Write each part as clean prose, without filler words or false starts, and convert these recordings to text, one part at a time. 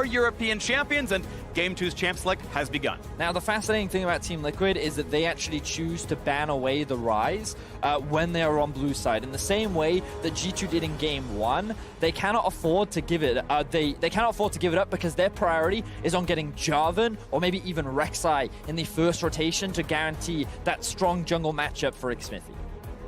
European champions, and Game 2's Champ Select has begun. Now, the fascinating thing about Team Liquid is that they actually choose to ban away the Rise when they are on blue side. In the same way that G2 did in Game 1, they cannot afford to give it. They cannot afford to give it up because their priority is on getting Jarvan or maybe even Rek'Sai in the first rotation to guarantee that strong jungle matchup for Xmithie.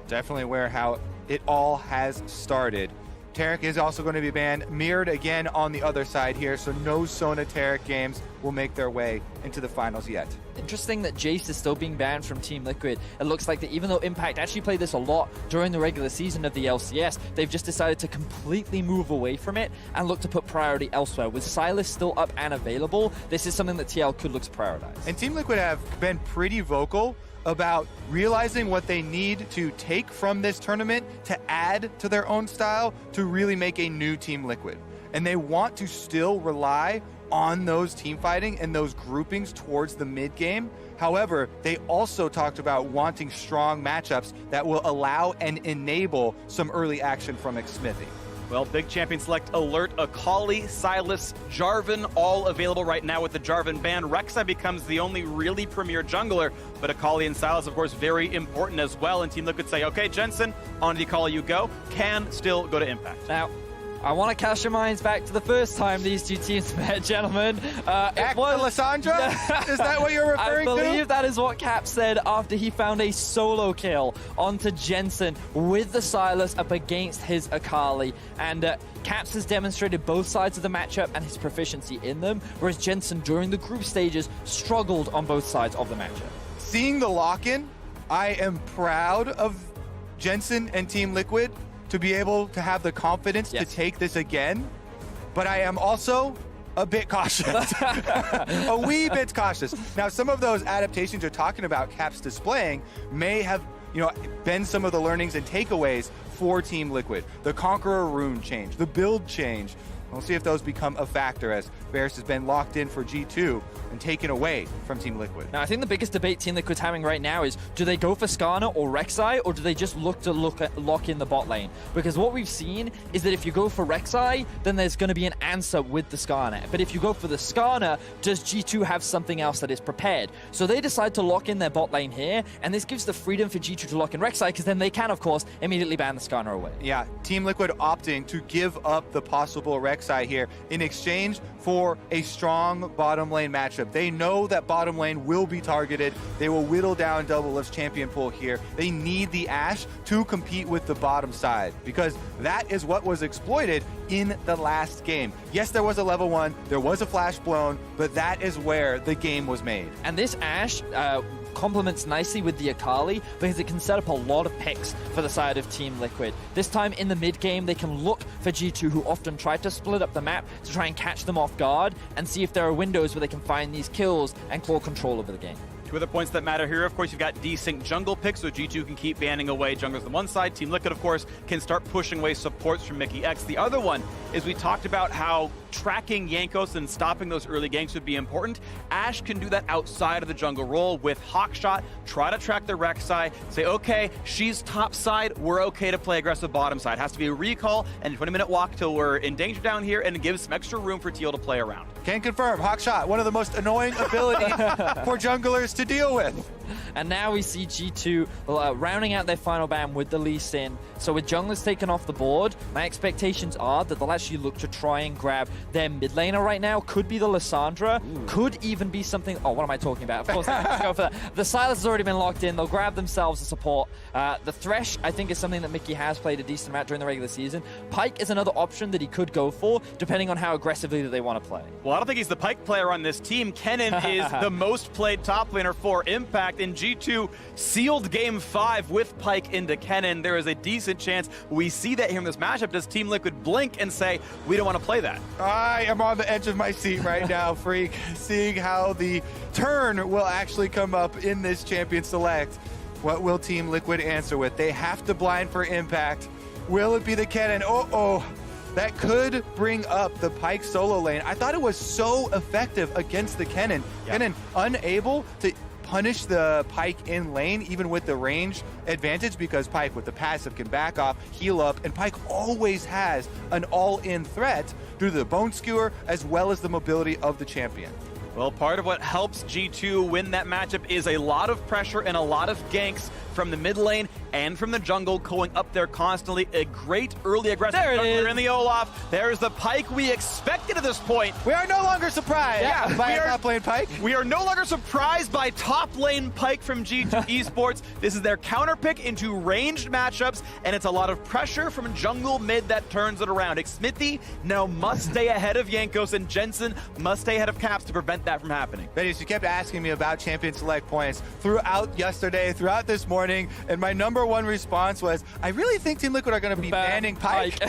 Definitely where how it all has started. Taric is also going to be banned, mirrored again on the other side here, so no Sona Taric games will make their way into the finals yet. Interesting that Jace is still being banned from Team Liquid. It looks like that even though Impact actually played this a lot during the regular season of the LCS, they've just decided to completely move away from it and look to put priority elsewhere. With Sylas still up and available, this is something that TL could look to prioritize. And Team Liquid have been pretty vocal about realizing what they need to take from this tournament to add to their own style to really make a new Team Liquid. And they want to still rely on those team fighting and those groupings towards the mid game. However, they also talked about wanting strong matchups that will allow and enable some early action from Xmithie. Well, big champion select alert. Akali, Sylas, Jarvan, all available right now with the Jarvan ban. Rek'Sai becomes the only really premier jungler, but Akali and Sylas, of course, very important as well. And Team Liquid say, okay, Jensen, on the Akali you go. Can still go to Impact. Now, I want to cast your minds back to the first time these two teams met, gentlemen. Act the Lissandra? Is that what you're referring to? I believe that is what Cap said after he found a solo kill onto Jensen with the Sylas up against his Akali. And Caps has demonstrated both sides of the matchup and his proficiency in them, whereas Jensen, during the group stages, struggled on both sides of the matchup. Seeing the lock-in, I am proud of Jensen and Team Liquid to be able to have the confidence to take this again, but I am also a bit cautious. A wee bit cautious. Now, some of those adaptations you're talking about Caps displaying may have, been some of the learnings and takeaways for Team Liquid. The Conqueror rune change, the build change. We'll see if those become a factor as Varus has been locked in for G2 and taken away from Team Liquid. Now, I think the biggest debate Team Liquid's having right now is, do they go for Skarner or Rek'Sai, or do they just look in the bot lane? Because what we've seen is that if you go for Rek'Sai, then there's going to be an answer with the Skarner. But if you go for the Skarner, does G2 have something else that is prepared? So they decide to lock in their bot lane here, and this gives the freedom for G2 to lock in Rek'Sai, because then they can, of course, immediately ban the Skarner away. Yeah, Team Liquid opting to give up the possible Rek'Sai here in exchange for a strong bottom lane matchup. They know that bottom lane will be targeted. They will whittle down Doublelift's champion pool here. They need the Ashe to compete with the bottom side because that is what was exploited in the last game. Yes, there was a level 1, there was a flash blown, but that is where the game was made. And this Ashe complements nicely with the Akali because it can set up a lot of picks for the side of Team Liquid. This time in the mid game, they can look for G2, who often try to split up the map to try and catch them off guard and see if there are windows where they can find these kills and claw control over the game. Two other points that matter here, of course, you've got desync jungle picks, so G2 can keep banning away junglers on one side. Team Liquid, of course, can start pushing away supports from Mickey X. The other one is we talked about how tracking Jankos and stopping those early ganks would be important. Ashe can do that outside of the jungle role with Hawkshot, try to track the Rek'Sai, say, okay, she's top side, we're okay to play aggressive bottom side. Has to be a recall and a 20-minute walk till we're in danger down here, and it gives some extra room for TL to play around. Can confirm, Hawkshot, one of the most annoying abilities for junglers to deal with. And now we see G2 rounding out their final ban with the Lee Sin. So with junglers taken off the board, my expectations are that they'll actually look to try and grab their mid laner right now. Could be the Lissandra, could even be something... Oh, what am I talking about? Of course, let's go for that. The Sylas has already been locked in. They'll grab themselves a support. The Thresh, I think, is something that Mickey has played a decent amount during the regular season. Pyke is another option that he could go for, depending on how aggressively that they want to play. Well, I don't think he's the Pyke player on this team. Kennen is the most played top laner for Impact, and G2 sealed Game 5 with Pyke into Kennen. There is a decent chance we see that here in this matchup. Does Team Liquid blink and say, we don't want to play that? I am on the edge of my seat right now, Freak, seeing how the turn will actually come up in this Champion Select. What will Team Liquid answer with? They have to blind for Impact. Will it be the Kennen? Oh, that could bring up the Pyke solo lane. I thought it was so effective against the Kennen. Kennen unable to punish the Pyke in lane, even with the range advantage, because Pyke with the passive can back off, heal up, and Pyke always has an all-in threat due to the Bone Skewer as well as the mobility of the champion. Well, part of what helps G2 win that matchup is a lot of pressure and a lot of ganks from the mid lane and from the jungle going up there constantly. A great early aggressive jungler in the Olaf. There's the Pyke we expected at this point. We are no longer surprised by top lane Pyke. We are no longer surprised by top lane Pyke from G2 Esports. This is their counter pick into ranged matchups, and it's a lot of pressure from jungle mid that turns it around. Xmithie now must stay ahead of Jankos, and Jensen must stay ahead of Caps to prevent that from happening. Vedius, you kept asking me about champion select points throughout yesterday, throughout this morning, and my number one response was, I really think Team Liquid are going to be banning Pyke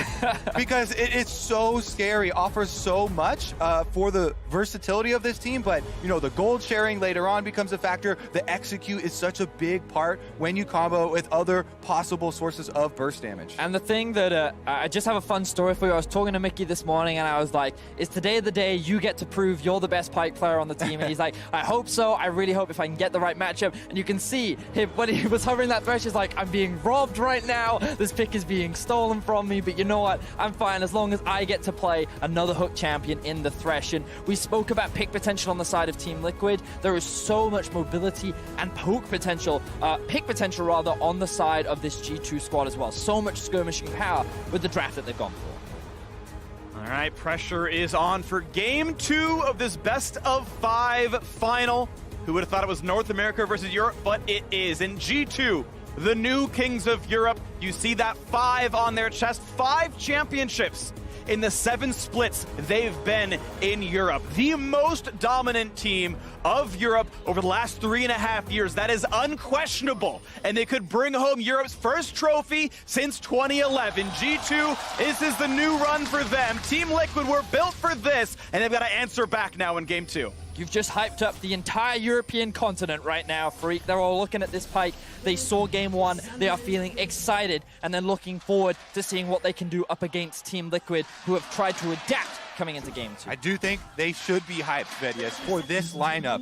because it is so scary, offers so much for the versatility of this team, but you know, the gold sharing later on becomes a factor. The execute is such a big part when you combo with other possible sources of burst damage. And the thing that I just have a fun story for you. I was talking to Mickey this morning and I was like, it's today the day you get to prove you're the best Pyke player on the team. And he's like, I hope so. I really hope if I can get the right matchup. And you can see him when he was hovering that thresh, he's like, I'm being robbed right now. This pick is being stolen from me. But you know what? I'm fine as long as I get to play another hook champion in the thresh. And we spoke about pick potential on the side of Team Liquid. There is so much mobility and poke potential, pick potential rather, on the side of this G2 squad as well. So much skirmishing power with the draft that they've gone for. All right, pressure is on for game 2 of this best of 5 final. Who would have thought it was North America versus Europe, but it is. In G2, the new kings of Europe, you see that 5 on their chest, 5 championships in the 7 splits they've been in Europe. The most dominant team of Europe over the last 3.5 years. That is unquestionable. And they could bring home Europe's first trophy since 2011. G2, this is the new run for them. Team Liquid were built for this, and they've got to answer back now in game 2. You've just hyped up the entire European continent right now, Freak. They're all looking at this Pyke. They saw game 1. They are feeling excited, and then looking forward to seeing what they can do up against Team Liquid, who have tried to adapt coming into game 2. I do think they should be hyped, Vedius, for this lineup.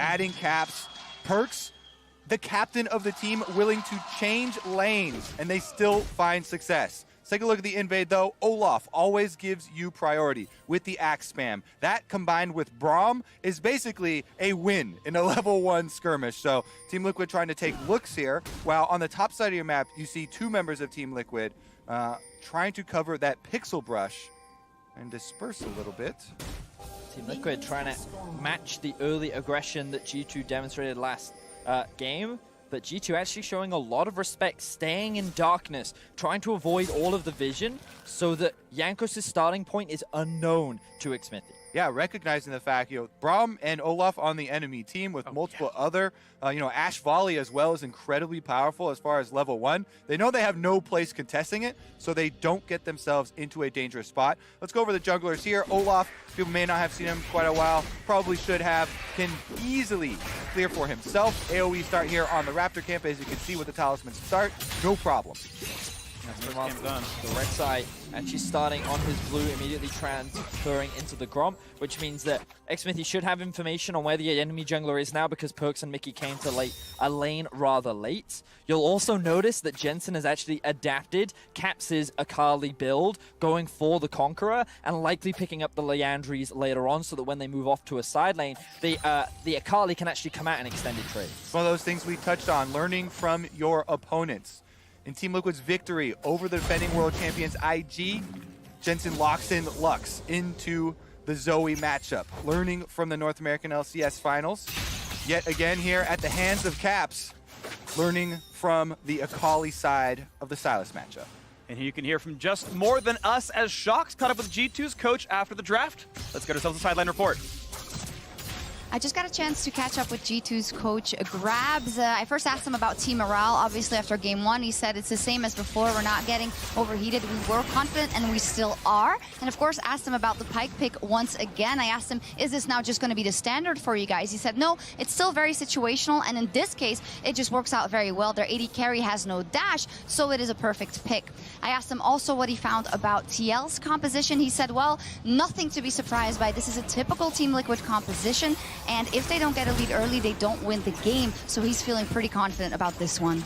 Adding Caps, Perks, the captain of the team, willing to change lanes, and they still find success. Let's take a look at the invade, though. Olaf always gives you priority with the axe spam. That, combined with Braum, is basically a win in a level 1 skirmish. So Team Liquid trying to take looks here, while on the top side of your map, you see 2 members of Team Liquid trying to cover that pixel brush and disperse a little bit. Team Liquid trying to match the early aggression that G2 demonstrated last game. But G2 actually showing a lot of respect, staying in darkness, trying to avoid all of the vision so that Jankos' starting point is unknown to Xmithie. Yeah, recognizing the fact, Braum and Olaf on the enemy team with multiple other, Ash Volley as well is incredibly powerful as far as level 1. They know they have no place contesting it, so they don't get themselves into a dangerous spot. Let's go over the junglers here. Olaf, people may not have seen him quite a while, probably should have, can easily clear for himself. AoE start here on the Raptor camp, as you can see with the talisman start, no problem. That's the Rek'Sai actually starting on his blue, immediately transferring into the Gromp, which means that Xmithie should have information on where the enemy jungler is now because Perks and Mickey came to a lane rather late. You'll also notice that Jensen has actually adapted Caps' Akali build, going for the Conqueror, and likely picking up the Leandries later on so that when they move off to a side lane, the Akali can actually come out in extended trades. It's one of those things we touched on, learning from your opponents. In Team Liquid's victory over the defending world champions IG, Jensen locks in Lux into the Zoe matchup, learning from the North American LCS finals. Yet again here at the hands of Caps, learning from the Akali side of the Sylas matchup. And you can hear from just more than us as Shox caught up with G2's coach after the draft. Let's get ourselves a sideline report. I just got a chance to catch up with G2's coach, Grabs. I first asked him about team morale. Obviously, after game 1, he said it's the same as before. We're not getting overheated. We were confident, and we still are. And of course, asked him about the Pyke pick once again. I asked him, is this now just going to be the standard for you guys? He said, no, it's still very situational. And in this case, it just works out very well. Their AD carry has no dash, so it is a perfect pick. I asked him also what he found about TL's composition. He said, well, nothing to be surprised by. This is a typical Team Liquid composition. And if they don't get a lead early, they don't win the game. So he's feeling pretty confident about this one.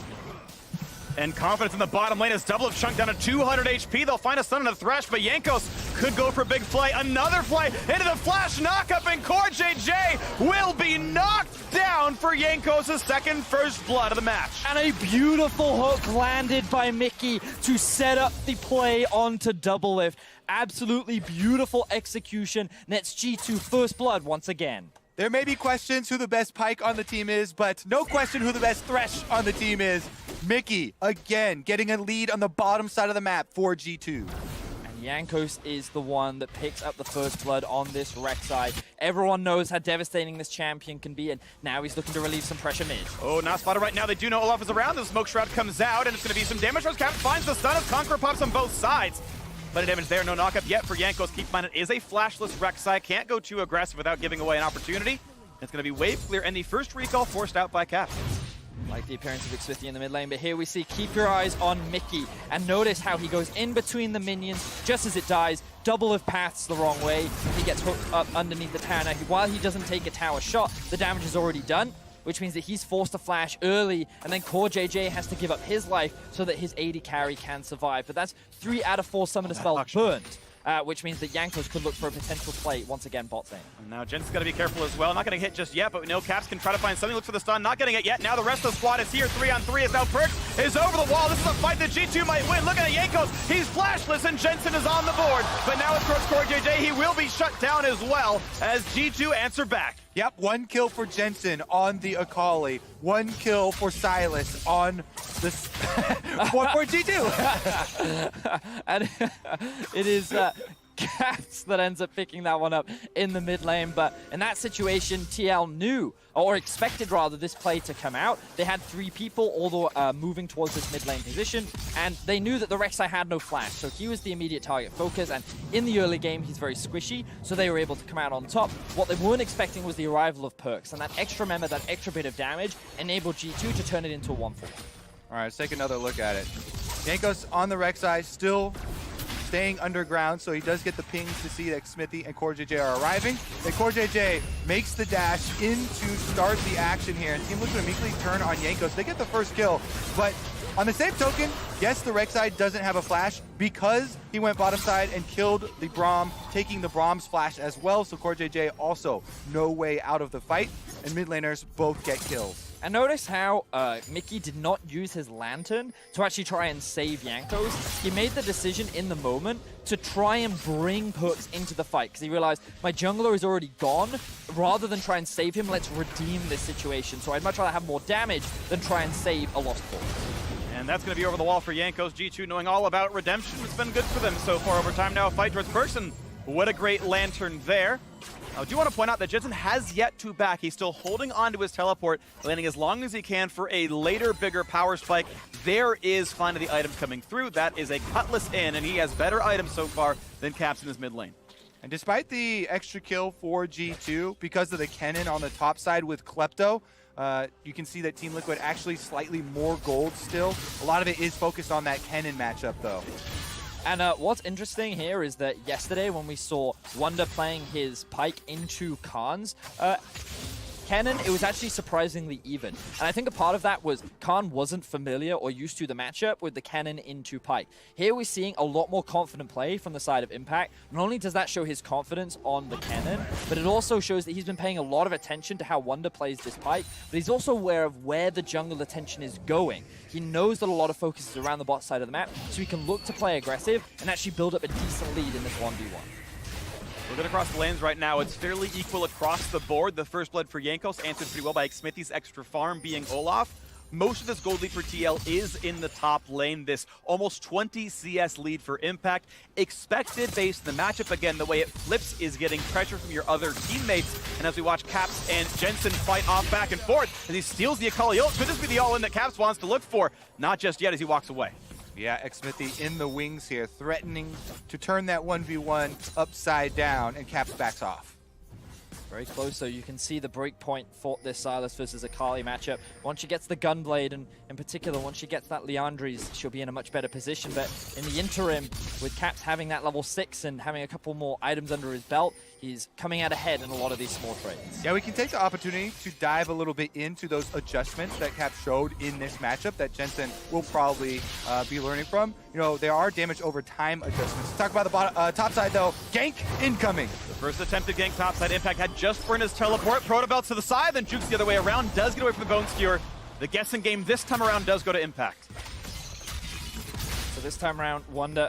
And confidence in the bottom lane as Double have chunked down to 200 HP. They'll find a stun and a thresh, but Jankos could go for a big play. Another play into the flash knockup, and CoreJJ will be knocked down for Jankos' second first blood of the match. And a beautiful hook landed by Mickey to set up the play onto Double Lift. Absolutely beautiful execution. Nets G2 first blood once again. There may be questions who the best Pyke on the team is, but no question who the best Thresh on the team is. Mickey, again, getting a lead on the bottom side of the map for G2. And Jankos is the one that picks up the first blood on this Rek'Sai. Everyone knows how devastating this champion can be, and now he's looking to relieve some pressure mid. Oh, not spotted right now. They do know Olaf is around. The smoke shroud comes out, and it's going to be some damage. Cap finds the stun as Conqueror pops on both sides. Plenty of damage there, no knockup yet for Jankos. Keep in mind, it is a flashless Rek'Sai. Can't go too aggressive without giving away an opportunity. It's going to be wave clear, and the first recall forced out by Cap. Like the appearance of Xwithy in the mid lane, but here we see keep your eyes on Mickey, and notice how he goes in between the minions just as it dies. Double of paths the wrong way. He gets hooked up underneath the tower. Now, while he doesn't take a tower shot, the damage is already done, which means that he's forced to flash early, and then CoreJJ has to give up his life so that his AD carry can survive. But that's 3 out of 4 summoner spells burnt. Which means that Jankos could look for a potential play once again bot lane. And now Jensen's got to be careful as well. Not going to hit just yet, but we know Caps can try to find something. Looks for the stun, not getting it yet. Now the rest of the squad is here. 3-on-3 as now Perkz is over the wall. This is a fight that G2 might win. Looking at Jankos, he's flashless, and Jensen is on the board. But now with CoreJJ, he will be shut down as well as G2 answer back. Yep, 1 kill for Jensen on the Akali, 1 kill for Silas on the for G2. And it is Caps that ends up picking that one up in the mid lane, but in that situation, TL knew, or expected rather, this play to come out. They had 3 people all moving towards this mid lane position, and they knew that the Rek'Sai had no flash, so he was the immediate target focus, and in the early game, he's very squishy, so they were able to come out on top. What they weren't expecting was the arrival of Perkz, and that extra member, that extra bit of damage, enabled G2 to turn it into a 1-4. All right, let's take another look at it. Jankos on the Rek'Sai, still staying underground, so he does get the pings to see that Xwithy and CoreJJ are arriving. Then CoreJJ makes the dash in to start the action here, and Team Liquid immediately turn on Jankos. They get the first kill, but on the same token, yes, the Rek'Sai doesn't have a flash because he went bottom side and killed the Braum, taking the Braum's flash as well, so CoreJJ also no way out of the fight, and mid laners both get kills. And notice how Mickey did not use his lantern to actually try and save Jankos. He made the decision in the moment to try and bring Perkz into the fight because he realized my jungler is already gone. Rather than try and save him, let's redeem this situation. So I'd much rather have more damage than try and save a lost ball. And that's going to be over the wall for Jankos. G2 knowing all about redemption. It's been good for them so far over time. Now a fight towards Perkz, and what a great lantern there. I do want to point out that Jensen has yet to back. He's still holding on to his teleport, landing as long as he can for a later, bigger power spike. There is finally the item coming through. That is a Cutlass in, and he has better items so far than Caps in his mid lane. And despite the extra kill for G2, because of the Kennen on the top side with Klepto, you can see that Team Liquid actually slightly more gold still. A lot of it is focused on that Kennen matchup, though. And what's interesting here is that yesterday when we saw Wunder playing his Pyke into Khan's Kennen, it was actually surprisingly even. And I think a part of that was Khan wasn't familiar or used to the matchup with the Kennen into Pyke. Here we're seeing a lot more confident play from the side of Impact. Not only does that show his confidence on the Kennen, but it also shows that he's been paying a lot of attention to how Wunder plays this Pyke, but he's also aware of where the jungle attention is going. He knows that a lot of focus is around the bot side of the map, so he can look to play aggressive and actually build up a decent lead in this 1v1. Looking across the lanes right now, it's fairly equal across the board. The first blood for Jankos answered pretty well by Xwithy's extra farm being Olaf. Most of this gold lead for TL is in the top lane. This almost 20 CS lead for Impact. Expected based on the matchup. Again, the way it flips is getting pressure from your other teammates. And as we watch Caps and Jensen fight off back and forth, as he steals the Akali ult, could this be the all-in that Caps wants to look for? Not just yet as he walks away. Yeah, Xwithy in the wings here, threatening to turn that 1v1 upside down, and Caps backs off. Very close, so you can see the break point for this Silas versus Akali matchup. Once she gets the Gunblade, and in particular, once she gets that Liandry's, she'll be in a much better position. But in the interim, with Caps having that level 6 and having a couple more items under his belt, he's coming out ahead in a lot of these small trades. Yeah, we can take the opportunity to dive a little bit into those adjustments that Cap showed in this matchup that Jensen will probably be learning from. You know, there are damage over time adjustments. Let's talk about the top side, though. Gank incoming. The first attempted gank topside. Impact had just burned his teleport. Protobelt to the side, then Jukes the other way around. Does get away from the Bone Skewer. The guessing game this time around does go to Impact. So this time around, Wonder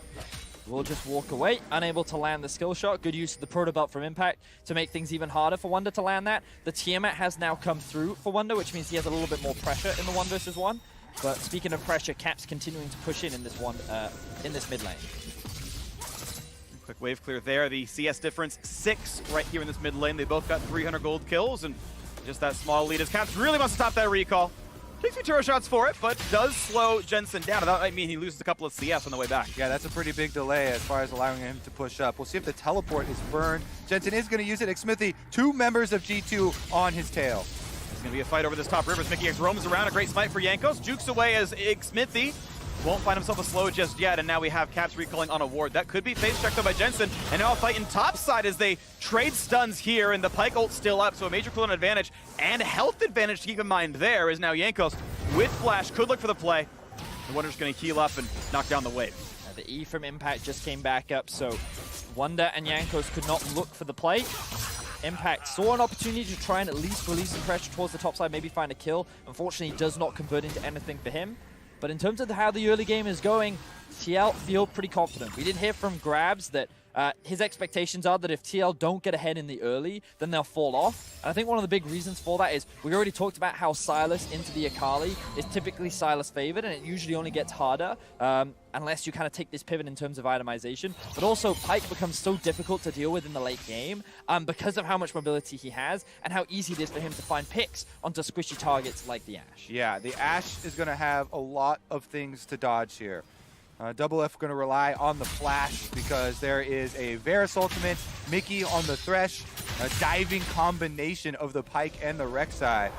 will just walk away, unable to land the skill shot. Good use of the Protobelt from Impact to make things even harder for Wonder to land that. The Tiamat has now come through for Wonder, which means he has a little bit more pressure in the 1v1. But speaking of pressure, Cap's continuing to push in this mid lane. Quick wave clear there. The CS difference 6 right here in this mid lane. They both got 300 gold kills, and just that small lead as Caps really wants to stop that recall. Takes 2 turret shots for it, but does slow Jensen down. That might mean he loses a couple of CS on the way back. Yeah, that's a pretty big delay as far as allowing him to push up. We'll see if the teleport is burned. Jensen is going to use it. Xmithy, 2 members of G2 on his tail. It's going to be a fight over this top river as MickeyX roams around. A great smite for Jankos. Jukes away as Xmithy won't find himself a slow just yet, and now we have Caps recalling on a ward. That could be face checked though by Jensen, and now a fight in top side as they trade stuns here, and the Pyke ult's still up, so a major cooldown advantage and health advantage to keep in mind there is now Jankos with flash, could look for the play. The Wonder's going to heal up and knock down the wave. The E from Impact just came back up, so Wonder and Jankos could not look for the play. Impact saw an opportunity to try and at least release some pressure towards the top side, maybe find a kill. Unfortunately, does not convert into anything for him. But in terms of how the early game is going, TL feel pretty confident. We did hear from Grabs that his expectations are that if TL don't get ahead in the early, then they'll fall off. And I think one of the big reasons for that is we already talked about how Sylas into the Akali is typically Sylas favored, and it usually only gets harder unless you kind of take this pivot in terms of itemization. But also, Pyke becomes so difficult to deal with in the late game because of how much mobility he has and how easy it is for him to find picks onto squishy targets like the Ashe. Yeah, the Ashe is going to have a lot of things to dodge here. Double F going to rely on the flash because there is a Varus ultimate, Mickey on the Thresh, a diving combination of the Pyke and the Rek'Sai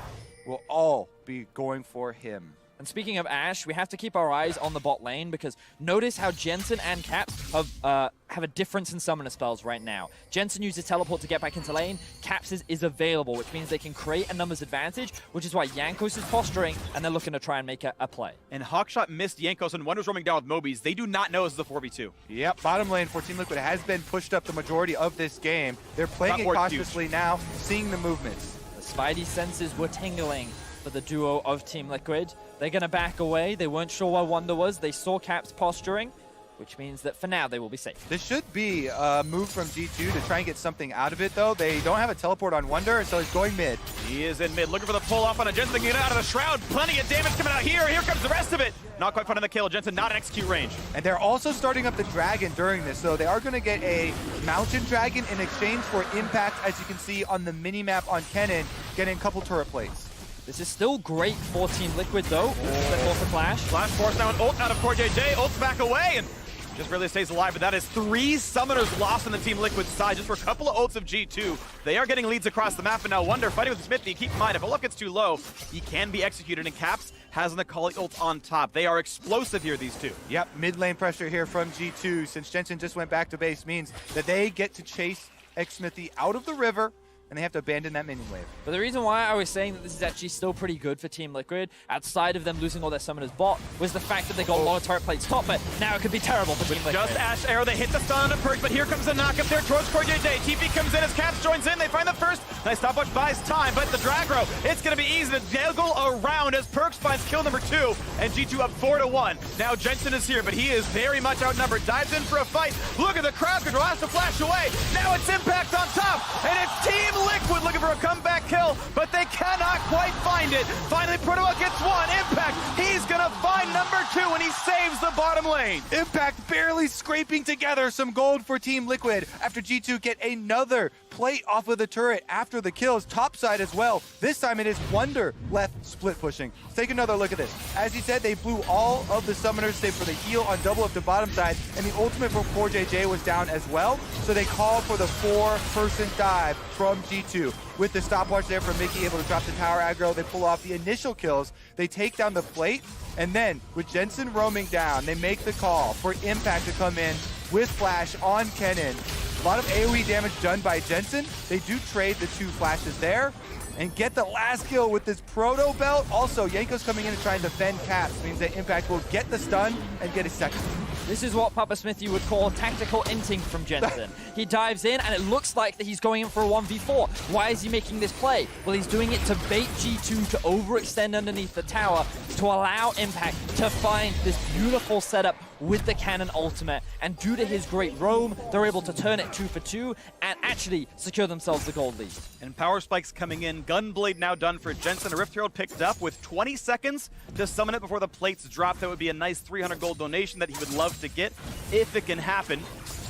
will all be going for him. And speaking of Ashe, we have to keep our eyes on the bot lane because notice how Jensen and Caps have a difference in summoner spells right now. Jensen uses teleport to get back into lane. Caps is available, which means they can create a numbers advantage, which is why Jankos is posturing and they're looking to try and make a play. And Hawkshot missed Jankos and Wonder's roaming down with Mobies. They do not know this is a 4v2. Yep, bottom lane for Team Liquid has been pushed up the majority of this game. They're playing it cautiously now, seeing the movements. The Spidey senses were tingling for the duo of Team Liquid. They're going to back away. They weren't sure where Wonder was. They saw Caps posturing, which means that for now they will be safe. This should be a move from G2 to try and get something out of it, though. They don't have a teleport on Wonder, so he's going mid. He is in mid, looking for the pull-off on a Jensen. Get out of the Shroud. Plenty of damage coming out here. Here comes the rest of it. Not quite finding the kill. Jensen not in execute range. And they're also starting up the Dragon during this, so they are going to get a Mountain Dragon in exchange for Impact, as you can see on the mini-map on Kennen, getting a couple turret plates. This is still great for Team Liquid, though. Let's also Flash. Flash force now an ult out of CoreJJ. Ult's back away, and just barely stays alive, but that is 3 summoners lost on the Team Liquid side just for a couple of ults of G2. They are getting leads across the map, and now Wonder fighting with Smithy. Keep in mind, if Olaf gets too low, he can be executed, and Caps has an Akali ult on top. They are explosive here, these two. Yep, mid lane pressure here from G2. Since Jensen just went back to base, means that they get to chase Xmithy out of the river, and they have to abandon that minion wave. But the reason why I was saying that this is actually still pretty good for Team Liquid, outside of them losing all their summoners bot, was the fact that they got a lot of turret plates top, but now it could be terrible for Team Liquid. Just Ashe Arrow, they hit the stun on a perk, but here comes the knock up there towards CoreJJ. TP comes in as Caps joins in, they find the first. Nice stopwatch buys time, but the Dragro, it's gonna be easy to juggle around as Perks finds kill number 2, and G2 up 4-1. Now Jensen is here, but he is very much outnumbered. Dives in for a fight. Look at the crowd control, has to flash away. Now it's Impact on top, and it's Team Liquid looking for a comeback kill, but they cannot quite find it. Finally, Protoa gets one. Impact, he's gonna find number 2, and he saves the bottom lane. Impact barely scraping together some gold for Team Liquid after G2 get another plate off of the turret after the kills, topside as well. This time it is Wonder left split pushing. Let's take another look at this. As he said, they blew all of the summoners save for the heal on double up the bottom side, and the ultimate from CoreJJ was down as well, so they called for the 4-person dive from G2. With the stopwatch there from Mickey, able to drop the tower aggro, they pull off the initial kills, they take down the plate, and then with Jensen roaming down, they make the call for Impact to come in with Flash on Kennen. A lot of AoE damage done by Jensen. They do trade the 2 flashes there and get the last kill with this proto belt. Also, Yanko's coming in and trying to defend caps. Means that Impact will get the stun and get a second. This is what Papa Smithy would call tactical inting from Jensen. He dives in, and it looks like that he's going in for a 1v4. Why is he making this play? Well, he's doing it to bait G2 to overextend underneath the tower to allow Impact to find this beautiful setup with the cannon ultimate. And due to his great roam, they're able to turn it 2 for 2 and actually secure themselves the gold lead. And power spikes coming in. Gunblade now done for Jensen. A Rift Herald picked up with 20 seconds to summon it before the plates drop. That would be a nice 300 gold donation that he would love to get if it can happen.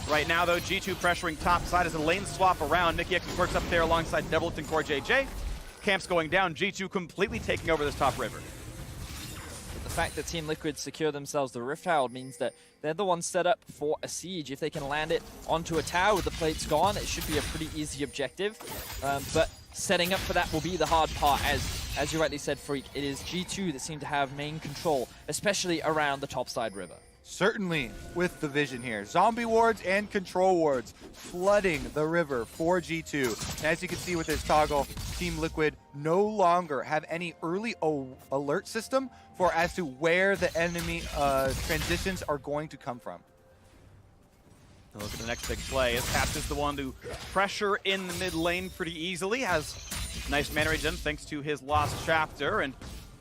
Right now, though, G2 pressuring top side as a lane swap around. MickeyX works up there alongside Devlet and Core JJ. Camp's going down. G2 completely taking over this top river. The fact that Team Liquid secure themselves the Rift Herald means that they're the ones set up for a siege. If they can land it onto a tower with the plates gone, it should be a pretty easy objective. But setting up for that will be the hard part, as you rightly said, Freak. It is G2 that seem to have main control, especially around the topside river. Certainly with the vision here. Zombie wards and control wards flooding the river for G2. And as you can see with this toggle, Team Liquid no longer have any early alert system for as to where the enemy transitions are going to come from. Look at the next big play. As Caps is the one to pressure in the mid lane pretty easily. Has nice mana regen thanks to his lost chapter. And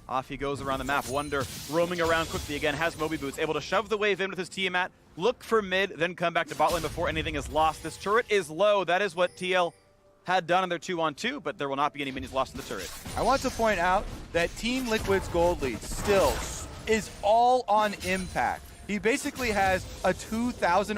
off he goes around the map. Wonder roaming around quickly again, has Moby Boots, able to shove the wave in with his Tiamat, look for mid, then come back to bot lane before anything is lost. This turret is low. That is what TL had done in their 2-on-2, but there will not be any minions lost to the turret. I want to point out that Team Liquid's gold lead still is all on Impact. He basically has a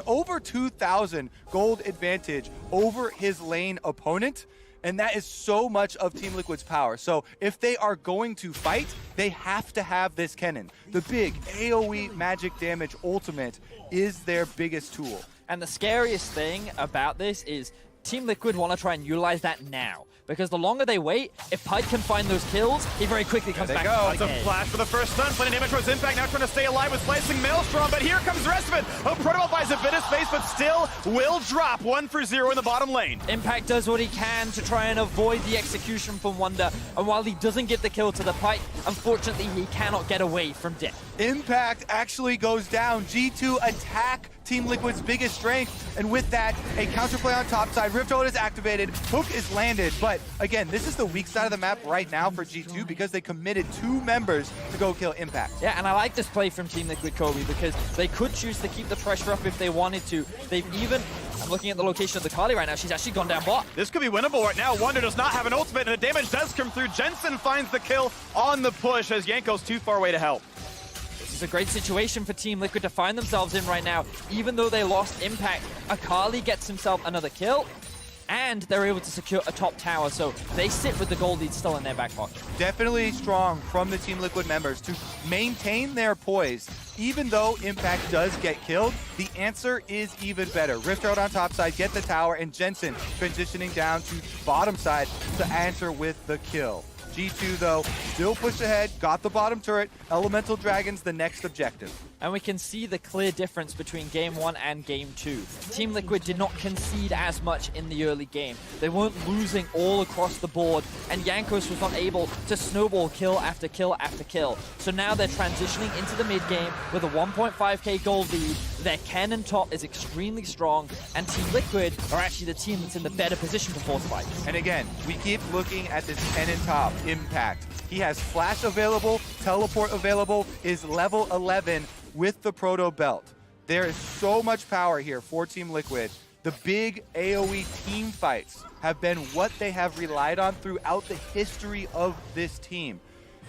over 2,000 gold advantage over his lane opponent. And that is so much of Team Liquid's power. So if they are going to fight, they have to have this cannon. The big AoE magic damage ultimate is their biggest tool. And the scariest thing about this is Team Liquid want to try and utilize that now. Because the longer they wait, if Pyke can find those kills, he very quickly comes back. It's a flash for the first stun. Plenty damage towards Impact, now trying to stay alive with Slicing Maelstrom, but here comes the rest of it. Oh, Protoball buys a bit of space, but still will drop 1 for 0 in the bottom lane. Impact does what he can to try and avoid the execution from Wonder, and while he doesn't get the kill to the Pyke, unfortunately he cannot get away from death. Impact actually goes down. G2 attack Team Liquid's biggest strength, and with that, a counterplay on top side. Rift Herald is activated, Hook is landed, but again, this is the weak side of the map right now for G2 because they committed 2 members to go kill Impact. Yeah, and I like this play from Team Liquid, Kobe, because they could choose to keep the pressure up if they wanted to. They've even, I'm looking at the location of the Kali right now, she's actually gone down bot. This could be winnable right now. Wonder does not have an ultimate, and the damage does come through. Jensen finds the kill on the push as Yanko's too far away to help. This is a great situation for Team Liquid to find themselves in right now. Even though they lost Impact, Akali gets himself another kill, and they're able to secure a top tower, so they sit with the gold lead still in their back pocket. Definitely strong from the Team Liquid members to maintain their poise. Even though Impact does get killed, the answer is even better. Rift Herald on top side, get the tower, and Jensen transitioning down to bottom side to answer with the kill. G2, though, still pushed ahead, got the bottom turret. Elemental Dragon's the next objective. And we can see the clear difference between Game 1 and Game 2. Team Liquid did not concede as much in the early game. They weren't losing all across the board, and Jankos was not able to snowball kill after kill after kill. So now they're transitioning into the mid game with a 1.5k gold lead. Their cannon top is extremely strong, and Team Liquid are actually the team that's in the better position to force fight. And again, we keep looking at this cannon top, Impact. He has flash available, teleport available, is level 11 with the Proto Belt. There is so much power here for Team Liquid. The big AoE team fights have been what they have relied on throughout the history of this team.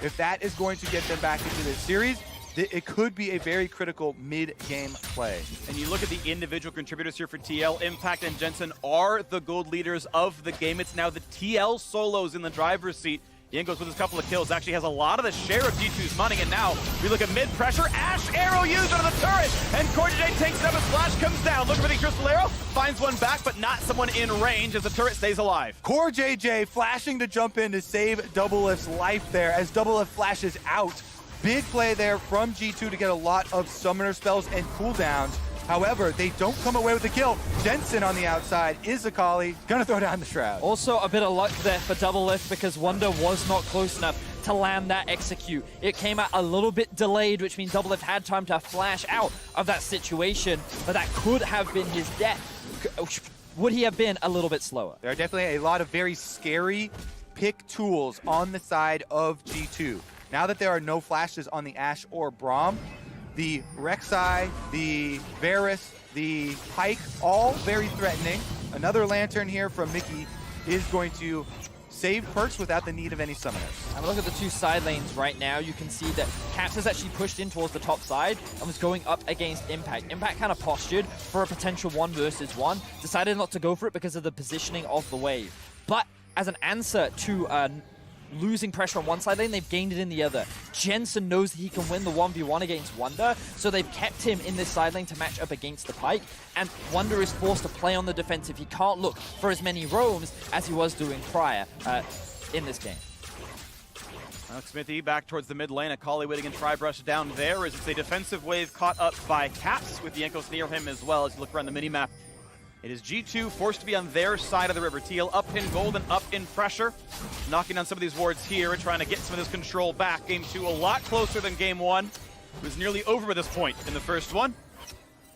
If that is going to get them back into this series, it could be a very critical mid-game play. And you look at the individual contributors here for TL, Impact and Jensen are the gold leaders of the game. It's now the TL solos in the driver's seat. Yankos with his couple of kills actually has a lot of the share of G2's money, and now we look at mid-pressure. Ash arrow used under the turret, and CoreJJ takes it up as Flash comes down. Looking for the Crystal Arrow, finds one back, but not someone in range as the turret stays alive. CoreJJ flashing to jump in to save Doublelift's life there as Doublelift flashes out. Big play there from G2 to get a lot of summoner spells and cooldowns. However, they don't come away with the kill. Jensen on the outside is Akali, gonna throw down the Shroud. Also, a bit of luck there for Double Lift because Wonder was not close enough to land that execute. It came out a little bit delayed, which means Double Lift had time to flash out of that situation, but that could have been his death. Would he have been a little bit slower? There are definitely a lot of very scary pick tools on the side of G2. Now that there are no flashes on the Ashe or Braum, the Rek'Sai, the Varus, the Pike, all very threatening. Another Lantern here from Mickey is going to save Perks without the need of any summoners. And look at the two side lanes right now. You can see that Caps has actually pushed in towards the top side and was going up against Impact. Impact kind of postured for a potential 1 versus 1. Decided not to go for it because of the positioning of the wave. But as an answer to losing pressure on one side lane, they've gained it in the other. Jensen knows that he can win the 1v1 against Wonder, so they've kept him in this side lane to match up against the Pike, and Wonder is forced to play on the defensive. He can't look for as many roams as he was doing prior in this game. Smithy back towards the mid lane. Akali waiting and try brush down there as it's a defensive wave caught up by Caps with Jankos near him as well as you look around the mini-map. It is G2 forced to be on their side of the river. Teal up in gold and up in pressure. Knocking down some of these wards here and trying to get some of this control back. Game 2 a lot closer than Game 1. It was nearly over by this point in the first one.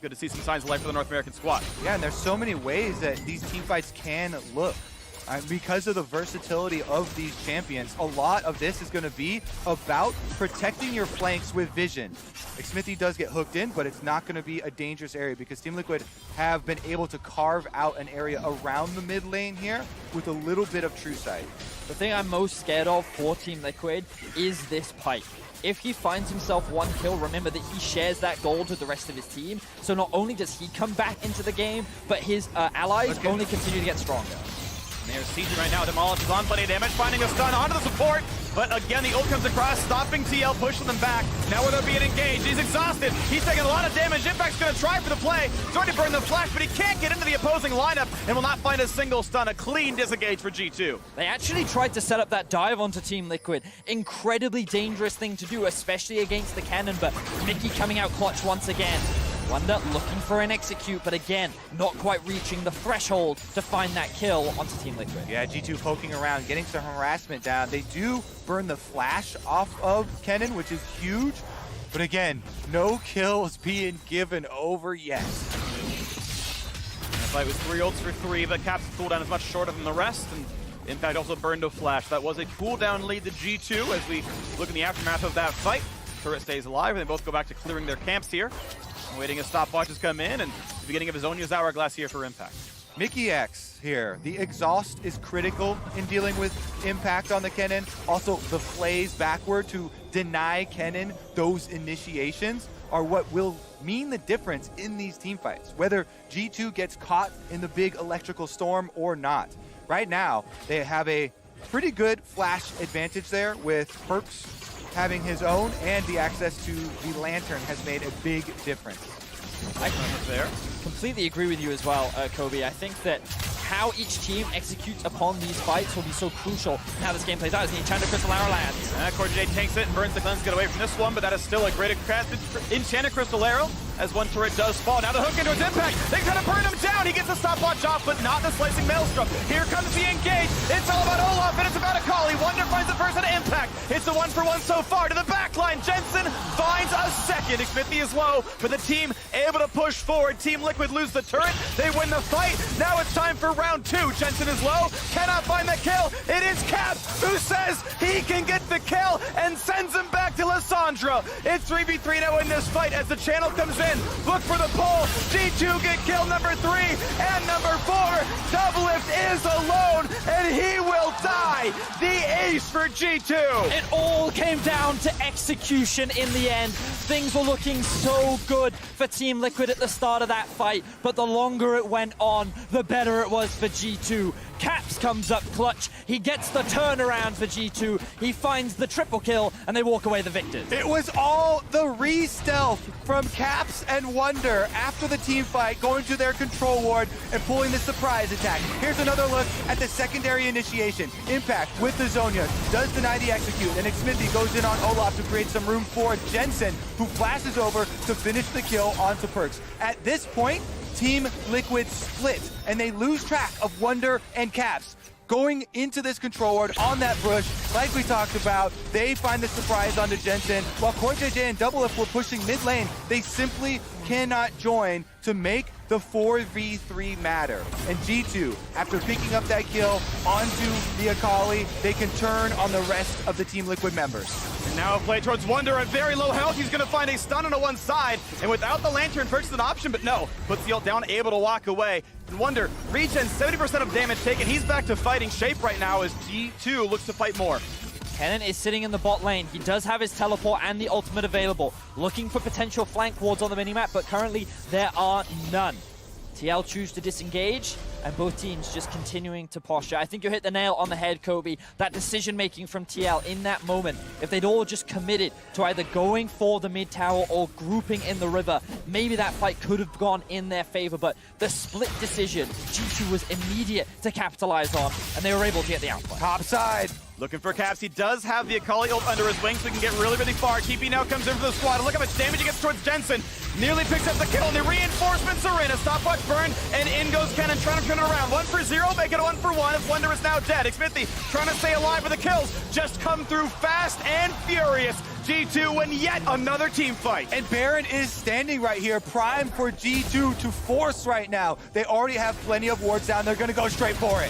Good to see some signs of life for the North American squad. Yeah, and there's so many ways that these teamfights can look. Because of the versatility of these champions, a lot of this is going to be about protecting your flanks with vision. Like Smithy does get hooked in, but it's not going to be a dangerous area because Team Liquid have been able to carve out an area around the mid lane here with a little bit of true sight. The thing I'm most scared of for Team Liquid is this Pike. If he finds himself 1 kill, remember that he shares that gold with the rest of his team. So not only does he come back into the game, but his allies only continue to get stronger. There's Siege right now. Demolish is on plenty of damage, finding a stun onto the support. But again, the ult comes across, stopping TL, pushing them back. Now where they're being engaged, he's exhausted. He's taking a lot of damage. Impact's going to try for the play. He's already burned the flash, but he can't get into the opposing lineup and will not find a single stun. A clean disengage for G2. They actually tried to set up that dive onto Team Liquid. Incredibly dangerous thing to do, especially against the cannon, but Mickey coming out clutch once again. Wonder looking for an execute, but again, not quite reaching the threshold to find that kill onto Team Liquid. Yeah, G2 poking around, getting some harassment down. They do burn the flash off of Kennen, which is huge. But again, no kills being given over yet. That fight was 3 ults for 3, but Cap's cooldown is much shorter than the rest. And Impact also burned a flash. That was a cooldown lead to G2 as we look in the aftermath of that fight. Turret stays alive, and they both go back to clearing their camps here. Waiting as stopwatches come in, and the beginning of Azonia's hourglass here for Impact. Mickey X here. The exhaust is critical in dealing with Impact on the Kennen. Also, the flays backward to deny Kennen those initiations are what will mean the difference in these teamfights, whether G2 gets caught in the big electrical storm or not. Right now, they have a pretty good flash advantage there with Perks having his own, and the access to the Lantern has made a big difference. I completely agree with you as well, Kobe. I think that how each team executes upon these fights will be so crucial in how this game plays out as the Enchanted Crystal Arrow lands. Cordier takes it and burns the cleanse to get away from this one, but that is still a great Enchanted Crystal Arrow as one turret does fall. Now the hook into his Impact. They try to burn him down. He gets the stopwatch off, but not the slicing Maelstrom. Here comes the engage. It's all about Olaf, and it's about Akali. Wonder finds the first at Impact. It's the 1-for-1 so far to the backline. Jensen finds a second. Smithy is low, but the team able to push forward. Team Liquid lose the turret. They win the fight. Now it's time for round 2. Jensen is low, cannot find the kill. It is Cap who says he can get the kill and sends him back to Lissandra. It's 3v3 now in this fight as the channel comes in. Look for the pull. G2 get kill number 3 and number 4. Doublelift is alone and he will die. The ace for G2. It all came down to execution in the end. Things were looking so good for Team Liquid at the start of that fight, but the longer it went on, the better it was for G2. Caps comes up clutch. He gets the turnaround for G2. He finds the triple kill, and they walk away the victors. It was all the re-stealth from Caps and Wonder after the team fight, going to their control ward and pulling the surprise attack. Here's another look at the secondary initiation. Impact attack with the Zonia, does deny the execute, and Xmithy goes in on Olaf to create some room for Jensen, who flashes over to finish the kill onto Perks. At this point, Team Liquid split, and they lose track of Wonder and Caps. Going into this control ward on that bush, like we talked about, they find the surprise onto Jensen. While CoreJJ and Doublelift were pushing mid lane, they simply cannot join to make the 4v3 matter. And G2, after picking up that kill onto the Akali, they can turn on the rest of the Team Liquid members. And now a play towards Wonder at very low health. He's going to find a stun on the one side. And without the Lantern, Perks is an option, but no. Puts the ult down, able to walk away. And Wonder, regen 70% of damage taken. He's back to fighting shape right now as G2 looks to fight more. Kennen is sitting in the bot lane. He does have his teleport and the ultimate available. Looking for potential flank wards on the minimap, but currently there are none. TL choose to disengage, and both teams just continuing to posture. I think you hit the nail on the head, Kobe. That decision-making from TL in that moment, if they'd all just committed to either going for the mid tower or grouping in the river, maybe that fight could have gone in their favor, but the split decision, G2 was immediate to capitalize on, and they were able to get the outplay. Top side. Looking for Caps. He does have the Akali ult under his wing, so he can get really, really far. TP now comes in for the squad. Look how much damage he gets towards Jensen. Nearly picks up the kill, and the reinforcements are in. A stopwatch burn, and in goes Kennen, trying to turn it around. 1 for 0, make it 1 for 1. If Wonder is now dead. Xmithy trying to stay alive with the kills. Just come through fast and furious. G2 win yet another team fight. And Baron is standing right here, prime for G2 to force right now. They already have plenty of wards down. They're going to go straight for it.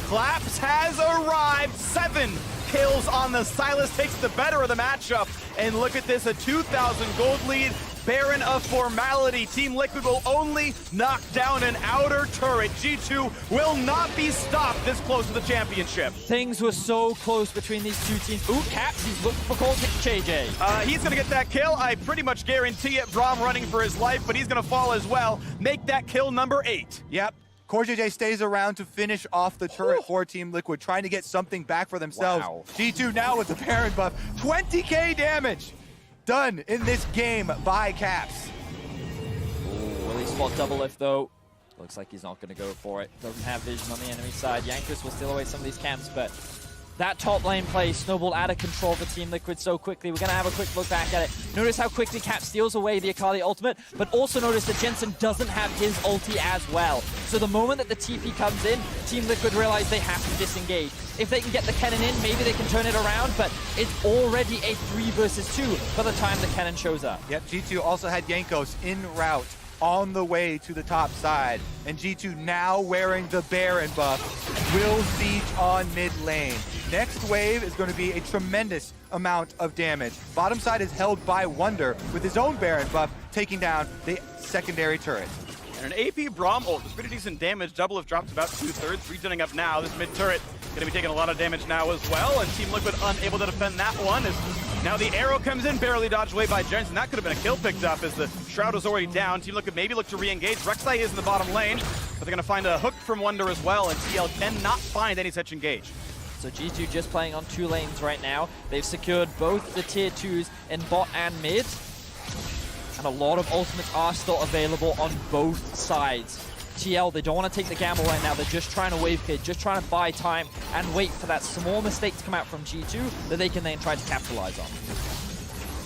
Claps has arrived. 7 kills on the Silas, takes the better of the matchup. And look at this, a 2,000 gold lead. Baron of formality. Team Liquid will only knock down an outer turret. G2 will not be stopped this close to the championship. Things were so close between these two teams. Ooh, Caps, he's looking for Cold JJ. He's going to get that kill. I pretty much guarantee it. Braum running for his life, but he's going to fall as well. Make that kill number 8. Yep. CoreJJ stays around to finish off the turret for Team Liquid, trying to get something back for themselves. Wow. G2 now with the Baron buff. 20k damage done in this game by Caps. Ooh, will he spot Doublelift though? Looks like he's not going to go for it. Doesn't have vision on the enemy side. Yankees will steal away some of these camps, but that top lane play snowballed out of control for Team Liquid so quickly. We're going to have a quick look back at it. Notice how quickly Cap steals away the Akali ultimate, but also notice that Jensen doesn't have his ulti as well. So the moment that the TP comes in, Team Liquid realize they have to disengage. If they can get the Kennen in, maybe they can turn it around, but it's already a 3 versus 2 by the time the Kennen shows up. Yep, G2 also had Jankos en route on the way to the top side. And G2 now wearing the Baron buff will siege on mid lane. Next wave is going to be a tremendous amount of damage. Bottom side is held by Wonder with his own Baron buff taking down the secondary turret. And an AP Braum ult is pretty decent damage. Doublelift dropped about 2/3, regenning up now. This mid turret going to be taking a lot of damage now as well. And Team Liquid unable to defend that one. As now the arrow comes in, barely dodged away by Jensen. That could have been a kill picked up as the Shroud was already down. Team Liquid maybe look to re-engage. Rek'Sai is in the bottom lane, but they're going to find a hook from Wonder as well. And TL cannot find any such engage. So G2 just playing on 2 lanes right now. They've secured both the tier 2s in bot and mid. And a lot of ultimates are still available on both sides. TL, they don't want to take the gamble right now. They're just trying to wave kid, just trying to buy time and wait for that small mistake to come out from G2 that they can then try to capitalize on.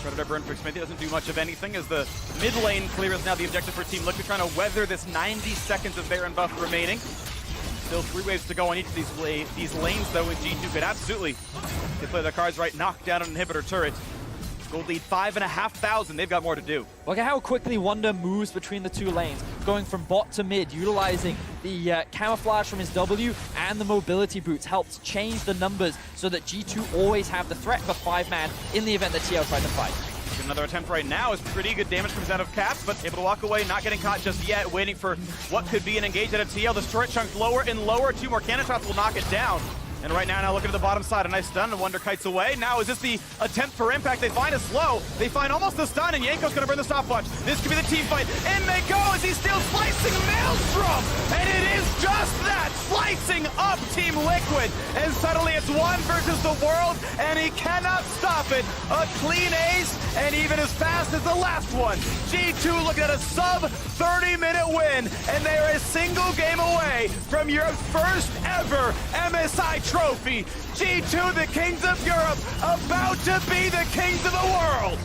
Predator burn for Xmithy doesn't do much of anything as the mid lane clear is now the objective for Team Liquid, trying to weather this 90 seconds of Baron buff remaining. Still 3 waves to go on each of these lanes, though, and G2 could absolutely, if they play their cards right, knock down an inhibitor turret. Gold lead 5,500. They've got more to do. Look at how quickly Wonder moves between the 2 lanes, going from bot to mid, utilizing the camouflage from his W and the mobility boots. Helps change the numbers so that G2 always have the threat for 5-man in the event that TL tried to fight. Another attempt right now is pretty good damage comes out of Caps, but able to walk away, not getting caught just yet, waiting for what could be an engage out of TL. This turret chunk lower and lower. 2 more cannon shots will knock it down. And right now looking at the bottom side, a nice stun, and Wonder kites away. Now is this the attempt for impact? They find a slow. They find almost the stun, and Yanko's gonna burn the stopwatch. This could be the team fight. In they go as he's still slicing Maelstrom! And it is just that, slicing up Team Liquid. And suddenly it's 1 versus the world, and he cannot stop it. A clean ace, and even as fast as the last one. G2 looking at a sub 30-minute win, and they are a single game away from Europe's first ever MSI trophy. G2, the kings of Europe, about to be the kings of the world.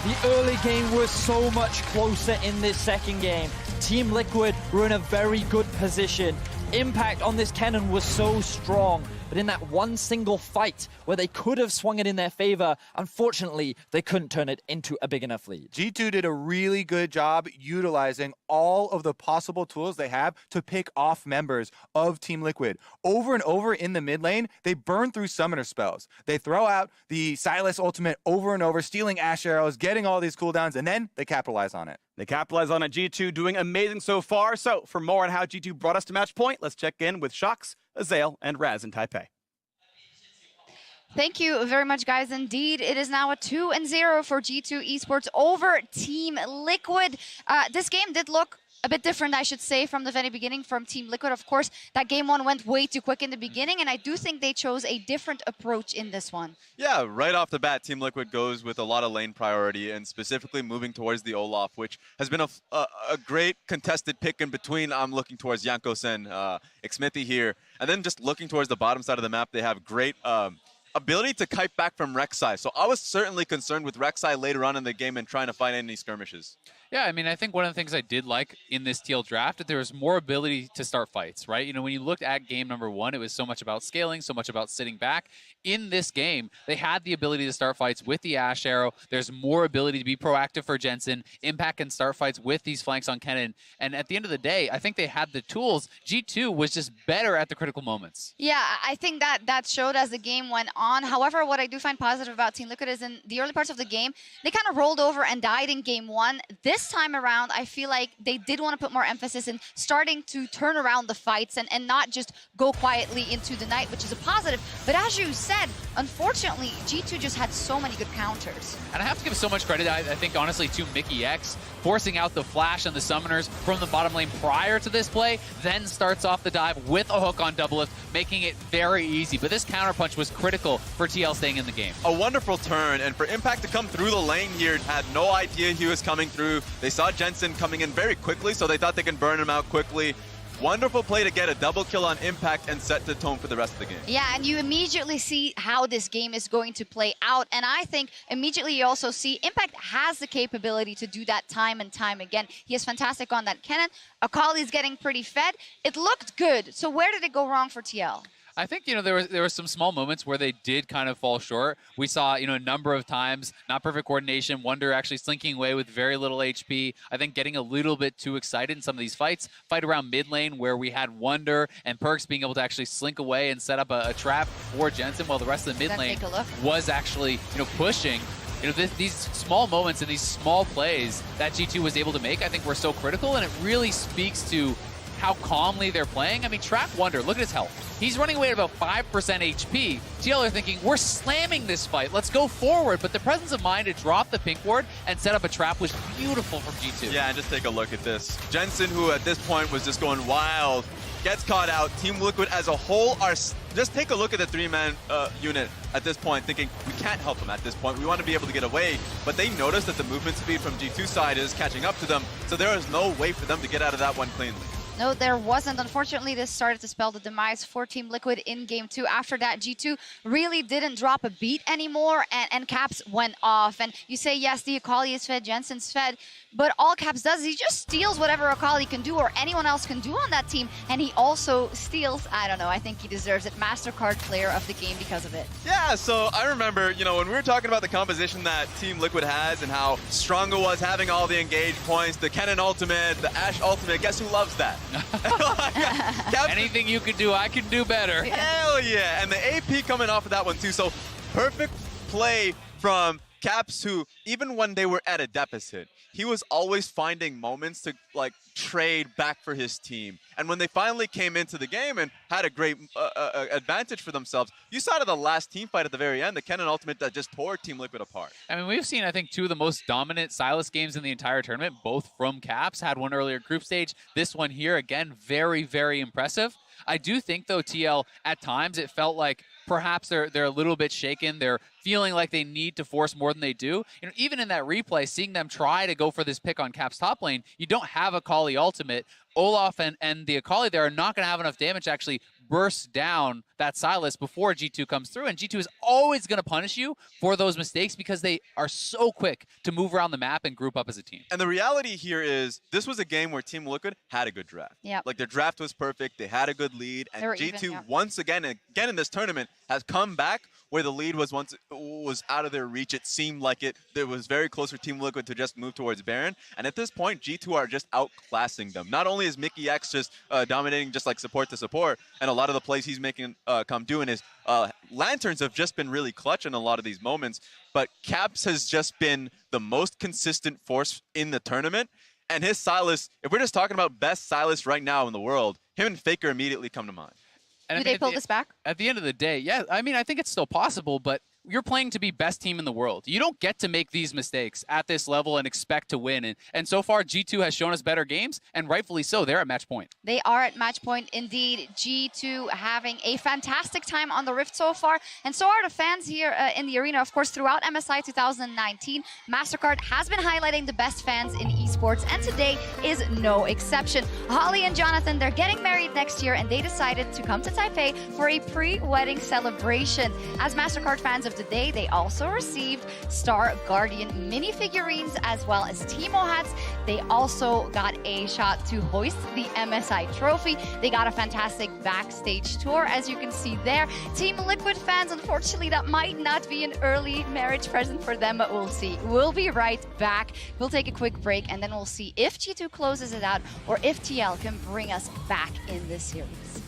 The early game was so much closer in this second game. Team Liquid were in a very good position. Impact on this cannon was so strong, but in that one single fight where they could have swung it in their favor, unfortunately, they couldn't turn it into a big enough lead. G2 did a really good job utilizing all of the possible tools they have to pick off members of Team Liquid. Over and over in the mid lane, they burn through summoner spells. They throw out the Sylas ultimate over and over, stealing Ash arrows, getting all these cooldowns, and then they capitalize on it. They capitalize on it. G2 doing amazing so far. So for more on how G2 brought us to match point, let's check in with Shox, Azael, and Raz in Taipei. Thank you very much, guys. Indeed, it is now a 2-0 for G2 Esports over Team Liquid. This game did look a bit different, I should say, from the very beginning from Team Liquid. Of course, that game one went way too quick in the beginning, and I do think they chose a different approach in this one. Yeah, right off the bat, Team Liquid goes with a lot of lane priority and specifically moving towards the Olaf, which has been a great contested pick in between. I'm looking towards Jankos and Xmithie here. And then just looking towards the bottom side of the map, they have great ability to kite back from Rek'Sai. So I was certainly concerned with Rek'Sai later on in the game and trying to find any skirmishes. Yeah, I mean, I think one of the things I did like in this TL draft, that there was more ability to start fights, right? You know, when you looked at game number one, it was so much about scaling, so much about sitting back. In this game, they had the ability to start fights with the Ash Arrow. There's more ability to be proactive for Jensen. Impact can start fights with these flanks on Kennen. And at the end of the day, I think they had the tools. G2 was just better at the critical moments. Yeah, I think that showed as the game went on. However, what I do find positive about Team Liquid is in the early parts of the game, they kind of rolled over and died in game one. This time around, I feel like they did want to put more emphasis in starting to turn around the fights and not just go quietly into the night, which is a positive. But as you said, unfortunately, G2 just had so many good counters. And I have to give so much credit, I think, honestly, to Mickey X, forcing out the flash and the summoners from the bottom lane prior to this play, then starts off the dive with a hook on double lift, making it very easy. But this counterpunch was critical for TL staying in the game. A wonderful turn, and for Impact to come through the lane here, had no idea he was coming through. They saw Jensen coming in very quickly, so they thought they can burn him out quickly. Wonderful play to get a double kill on Impact and set the tone for the rest of the game. Yeah, and you immediately see how this game is going to play out. And I think immediately you also see Impact has the capability to do that time and time again. He is fantastic on that cannon. Akali's getting pretty fed. It looked good. So where did it go wrong for TL? I think, you know, there were some small moments where they did kind of fall short. We saw, you know, a number of times, not perfect coordination, Wonder actually slinking away with very little HP. I think getting a little bit too excited in some of these fights. Fight around mid lane where we had Wonder and Perks being able to actually slink away and set up a trap for Jensen while the rest of the mid lane was actually, you know, pushing. You know, these small moments and these small plays that G2 was able to make, I think were so critical, and it really speaks to how calmly they're playing. I mean, Trap Wonder, look at his health. He's running away at about 5% HP. TL are thinking, we're slamming this fight. Let's go forward. But the presence of mind to drop the pink ward and set up a trap was beautiful from G2. Yeah, and just take a look at this. Jensen, who at this point was just going wild, gets caught out. Team Liquid as a whole are... Just take a look at the three-man unit at this point, thinking, we can't help them at this point. We want to be able to get away. But they notice that the movement speed from G2 side is catching up to them. So there is no way for them to get out of that one cleanly. No, there wasn't. Unfortunately, this started to spell the demise for Team Liquid in game two. After that, G2 really didn't drop a beat anymore, and Caps went off. And you say, yes, the Akali is fed, Jensen's fed, but all Caps does is he just steals whatever Akali can do or anyone else can do on that team, and he also steals, I don't know, I think he deserves it, MasterCard player of the game because of it. Yeah, so I remember, you know, when we were talking about the composition that Team Liquid has and how strong it was having all the engage points, the Kennen ultimate, the Ashe ultimate, guess who loves that? Anything you can do, I can do better. Hell yeah, and the AP coming off of that one too, so perfect play from Caps, who even when they were at a deficit, he was always finding moments to like trade back for his team. And when they finally came into the game and had a great advantage for themselves, you saw to the last team fight at the very end, the Kennen ultimate that just tore Team Liquid apart. I mean, we've seen, I think, two of the most dominant Sylas games in the entire tournament, both from Caps. Had one earlier group stage. This one here, again, very, very impressive. I do think, though, TL, at times it felt like perhaps they're a little bit shaken. They're feeling like they need to force more than they do. You know, even in that replay, seeing them try to go for this pick on Cap's top lane, you don't have a Akali ultimate. Olaf and the Akali there are not going to have enough damage to actually burst down that Sylas before G2 comes through. And G2 is always going to punish you for those mistakes because they are so quick to move around the map and group up as a team. And the reality here is this was a game where Team Liquid had a good draft. Yep. Like their draft was perfect. They had a good lead. And They were G2 even, yeah. once again in this tournament has come back where the lead was out of their reach. It seemed like it was very close for Team Liquid to just move towards Baron. And at this point, G2 are just outclassing them. Not only is Mickey X just dominating just like support to support, and a lot of the plays he's making come doing his lanterns have just been really clutch in a lot of these moments. But Caps has just been the most consistent force in the tournament. And his Sylas, if we're just talking about best Sylas right now in the world, him and Faker immediately come to mind. And Do they pull this back? At the end of the day, yeah, I mean, I think it's still possible, but you're playing to be best team in the world. You don't get to make these mistakes at this level and expect to win. And so far, G2 has shown us better games, and rightfully so. They're at match point. They are at match point indeed. G2 having a fantastic time on the Rift so far, and so are the fans here in the arena. Of course, throughout MSI 2019, MasterCard has been highlighting the best fans in esports, and today is no exception. Holly and Jonathan, they're getting married next year, and they decided to come to Taipei for a pre-wedding celebration. As MasterCard fans of the day, they also received Star Guardian mini figurines as well as Teemo hats. They also got a shot to hoist the MSI trophy. They got a fantastic backstage tour, as you can see there. Team Liquid fans, unfortunately, that might not be an early marriage present for them, but we'll see. We'll be right back. We'll take a quick break, and then we'll see if G2 closes it out or if TL can bring us back in this series.